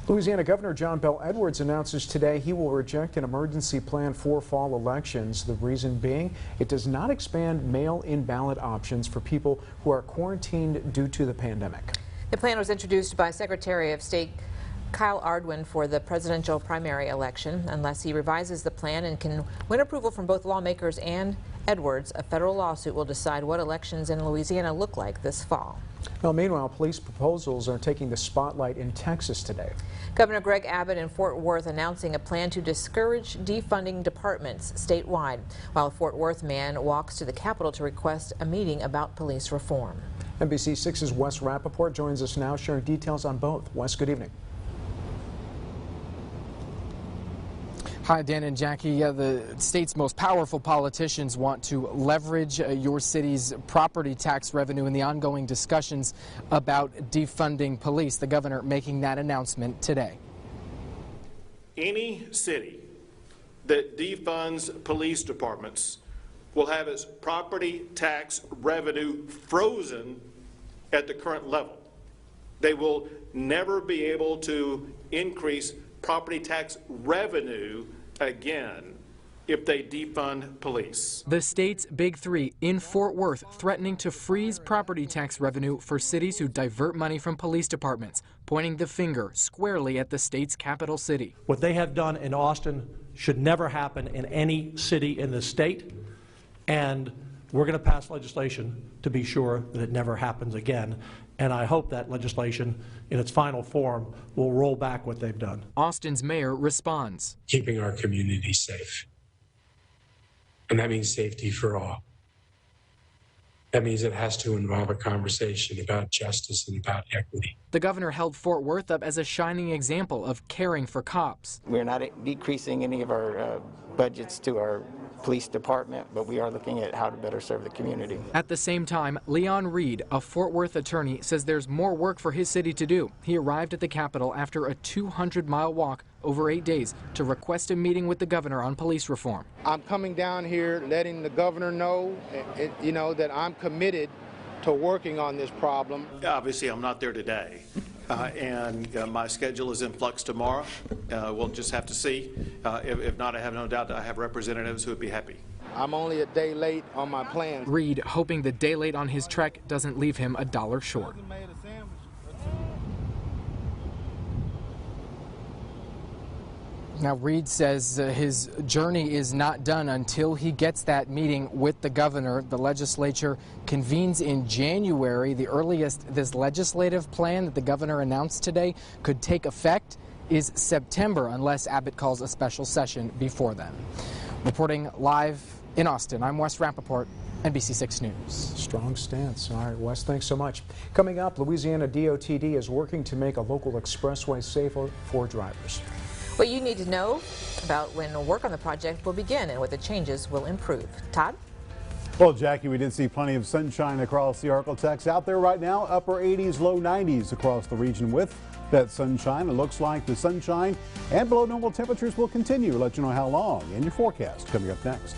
Louisiana Governor John Bel Edwards announces today he will reject an emergency plan for fall elections. The reason being it does not expand mail-in ballot options for people who are quarantined due to the pandemic. The plan was introduced by Secretary of State Kyle Ardwin for the presidential primary election. Unless he revises the plan and can win approval from both lawmakers and Edwards, a federal lawsuit will decide what elections in Louisiana look like this fall. Well, meanwhile, police proposals are taking the spotlight in Texas today. Governor Greg Abbott in Fort Worth announcing a plan to discourage defunding departments statewide, while a Fort Worth man walks to the Capitol to request a meeting about police reform. NBC 6's Wes Rappaport joins us now, sharing details on both. Wes, good evening. Hi, Dan and Jackie. The state's most powerful politicians want to leverage your city's property tax revenue in the ongoing discussions about defunding police. The governor making that announcement today. Any city that defunds police departments will have its property tax revenue frozen at the current level. They will never be able to increase property tax revenue again if they defund police. The state's big three in Fort Worth threatening to freeze property tax revenue for cities who divert money from police departments, pointing the finger squarely at the state's capital city. What they have done in Austin should never happen in any city in the state, and we're going to pass legislation to be sure that it never happens again. And I hope that legislation, in its final form, will roll back what they've done. Austin's mayor responds. Keeping our community safe. And that means safety for all. That means it has to involve a conversation about justice and about equity. The governor held Fort Worth up as a shining example of caring for cops. We're not decreasing any of our budgets to our police department, but we are looking at how to better serve the community. At the same time, Leon Reed, a Fort Worth attorney, says there's more work for his city to do. He arrived at the Capitol after a 200-mile walk over 8 days to request a meeting with the governor on police reform. I'm coming down here letting the governor know, that I'm committed to working on this problem. Obviously, I'm not there today. And my schedule is in flux tomorrow. We'll just have to see. If not, I have no doubt that I have representatives who would be happy. I'm only a day late on my plans. Reed hoping the day late on his trek doesn't leave him $1 short. Now, Reed says his journey is not done until he gets that meeting with the governor. The legislature convenes in January. The earliest this legislative plan that the governor announced today could take effect is September, unless Abbott calls a special session before then. Reporting live in Austin, I'm Wes Rappaport, NBC6 News. Strong stance. All right, Wes, thanks so much. Coming up, Louisiana DOTD is working to make a local expressway safer for drivers. What you need to know about when work on the project will begin and what the changes will improve. Todd? Well, Jackie, we did see plenty of sunshine across the Arklatex. Out there right now, upper 80s, low 90s across the region with that sunshine. It looks like the sunshine and below normal temperatures will continue. We'll let you know how long in your forecast coming up next.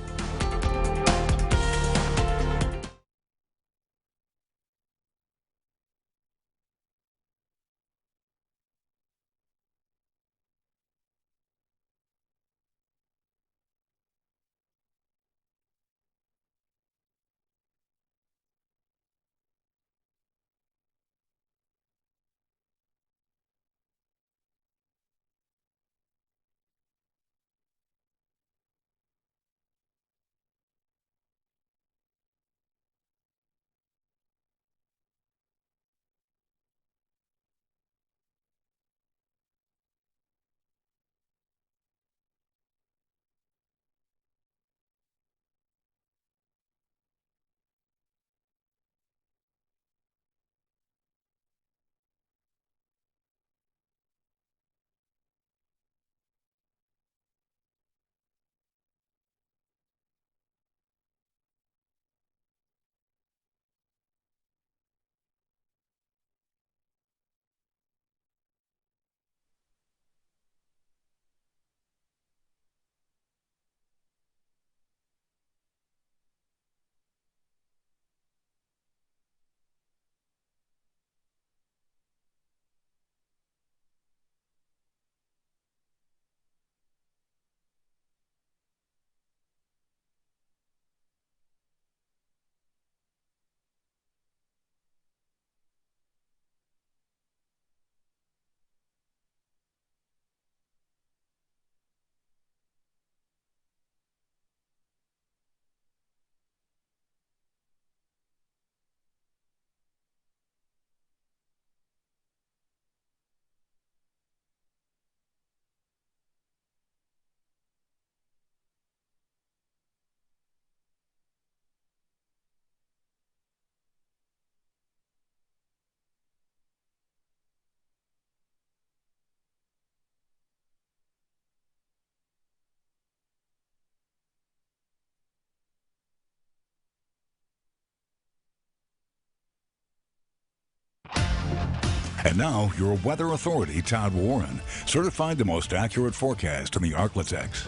And now, your weather authority, Todd Warren, certified the most accurate forecast in the Arklatex.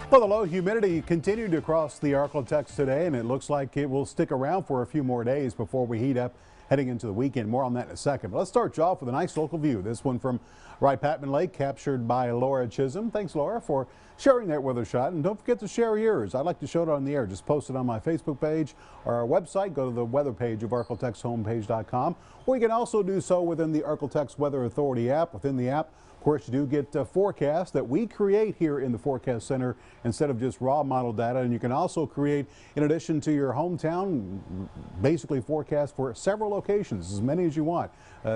Well, the low humidity continued across the Arklatex today, and it looks like it will stick around for a few more days before we heat up heading into the weekend. More on that in a second. But let's start you off with a nice local view. This one from Wright-Patman Lake, captured by Laura Chisholm. Thanks, Laura, for sharing that weather shot. And don't forget to share yours. I'd like to show it on the air. Just post it on my Facebook page or our website. Go to the weather page of ArklaTexHomepage.com. Or you can also do so within the Arklatex Weather Authority app. Within the app, course, you do get forecasts that we create here in the Forecast Center instead of just raw model data. And you can also create, in addition to your hometown, basically forecast for several locations, as many as you want.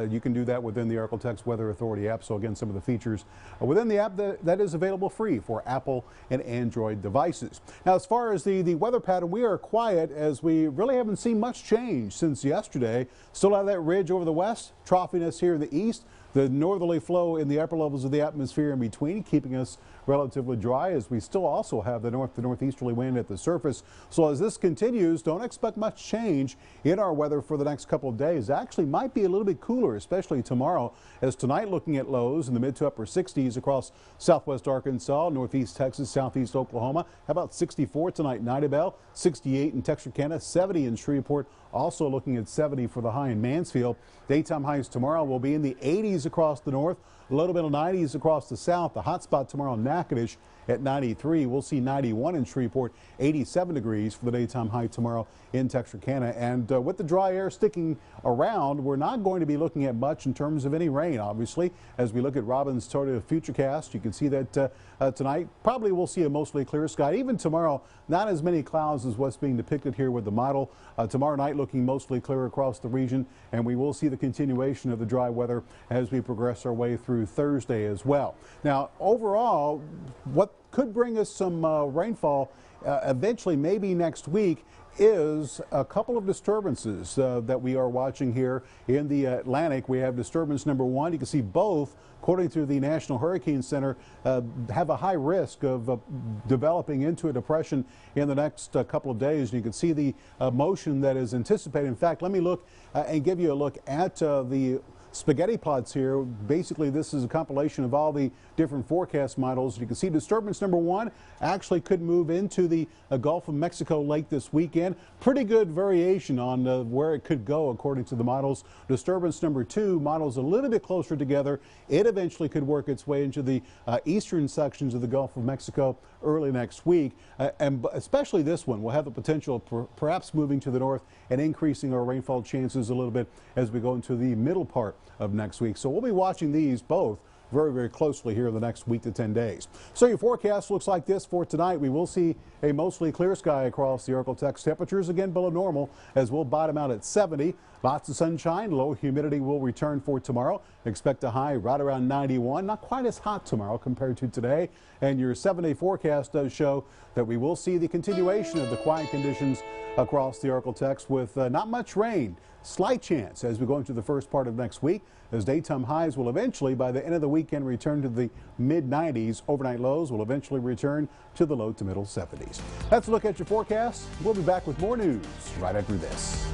You can do that within the Arklatex Weather Authority app. So again, some of the features within the app that is available free for Apple and Android devices. Now, as far as the weather pattern, we are quiet as we really haven't seen much change since yesterday. Still have that ridge over the west, troughiness here in the east. The northerly flow in the upper levels of the atmosphere in between, keeping us relatively dry, as we still also have the north to northeasterly wind at the surface. So as this continues, don't expect much change in our weather for the next couple of days. Actually might be a little bit cooler, especially tomorrow, as tonight looking at lows in the mid to upper 60s across southwest Arkansas, northeast Texas, southeast Oklahoma. How about 64 tonight in Idabel, 68 in Texarkana, 70 in Shreveport. Also looking at 70 for the high in Mansfield. Daytime highs tomorrow will be in the 80s across the north, low to middle 90s across the south. The hot spot tomorrow in Natchitoches at 93. We'll see 91 in Shreveport, 87 degrees for the daytime high tomorrow in Texarkana. And with the dry air sticking around, we're not going to be looking at much in terms of any rain, obviously. As we look at Robin's Total Futurecast, you can see that tonight probably we'll see a mostly clear sky. Even tomorrow, not as many clouds as what's being depicted here with the model. Tomorrow night looking mostly clear across the region, and we will see the continuation of the dry weather as we progress our way through Thursday as well. Now, overall, what could bring us some rainfall eventually, maybe next week, is a couple of disturbances that we are watching here in the Atlantic. We have disturbance number one. You can see both, according to the National Hurricane Center, have a high risk of developing into a depression in the next couple of days. You can see the motion that is anticipated. In fact, let me look and give you a look at the spaghetti plots here. Basically, this is a compilation of all the different forecast models. You can see disturbance number one actually could move into the Gulf of Mexico late this weekend. Pretty good variation on where it could go according to the models. Disturbance number two, models a little bit closer together. It eventually could work its way into the eastern sections of the Gulf of Mexico early next week. And especially this one will have the potential of perhaps moving to the north and increasing our rainfall chances a little bit as we go into the middle part of next week. So we'll be watching these both very, very closely here in the next week to 10 days. So your forecast looks like this for tonight. We will see a mostly clear sky across the Arklatex. Temperatures again below normal as we'll bottom out at 70. Lots of sunshine. Low humidity will return for tomorrow. Expect a high right around 91. Not quite as hot tomorrow compared to today. And your 7-day forecast does show that we will see the continuation of the quiet conditions across the Arklatex with not much rain. Slight chance as we go into the first part of next week, as daytime highs will eventually, by the end of the weekend, return to the mid-90s. Overnight lows will eventually return to the low to middle 70s. That's a look at your forecast. We'll be back with more news right after this.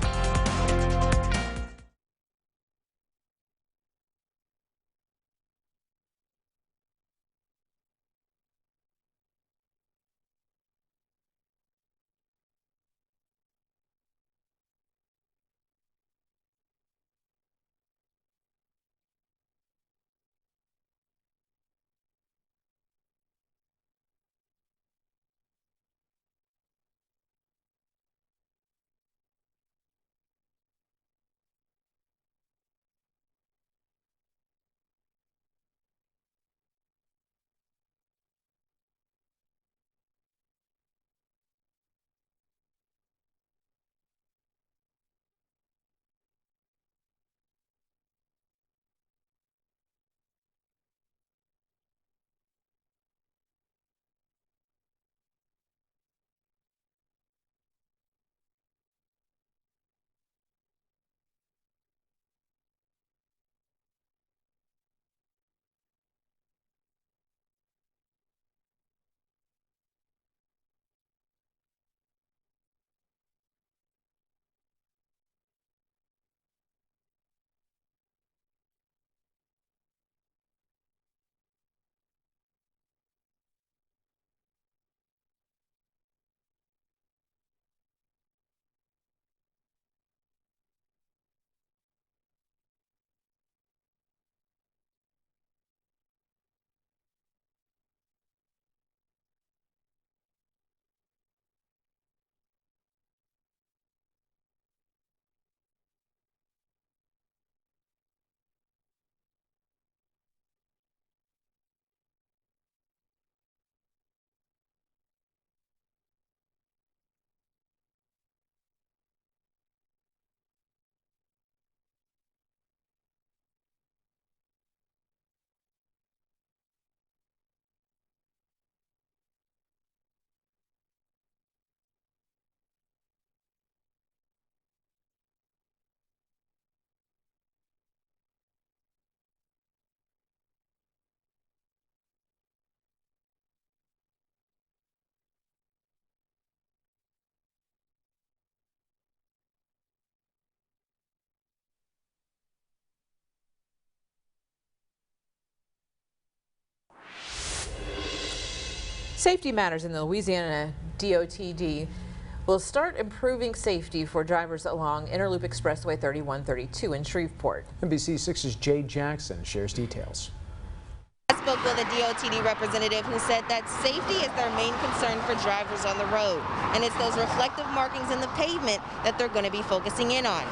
Safety matters in the Louisiana DOTD will start improving safety for drivers along Loop Expressway 3132 in Shreveport. NBC 6's Jay Jackson shares details. I spoke with a DOTD representative who said that safety is their main concern for drivers on the road, and it's those reflective markings in the pavement that they're going to be focusing in on.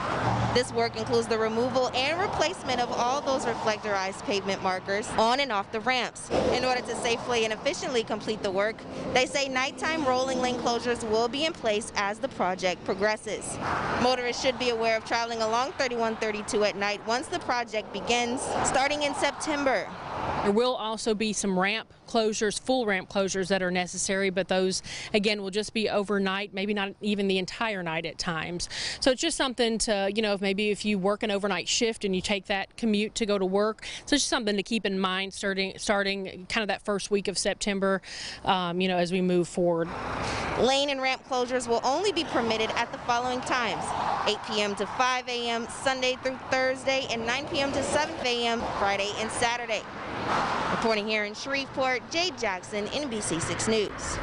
This work includes the removal and replacement of all those reflectorized pavement markers on and off the ramps. In order to safely and efficiently complete the work, they say nighttime rolling lane closures will be in place as the project progresses. Motorists should be aware of traveling along 3132 at night once the project begins, starting in September. There will also be some ramp closures, full ramp closures that are necessary, but those, again, will just be overnight, maybe not even the entire night at times. So it's just something to, maybe if you work an overnight shift and you take that commute to go to work, so it's just something to keep in mind starting kind of that first week of September, as we move forward. Lane and ramp closures will only be permitted at the following times: 8 p.m. to 5 a.m. Sunday through Thursday, and 9 p.m. to 7 a.m. Friday and Saturday. Reporting here in Shreveport, Jay Jackson, NBC 6 News.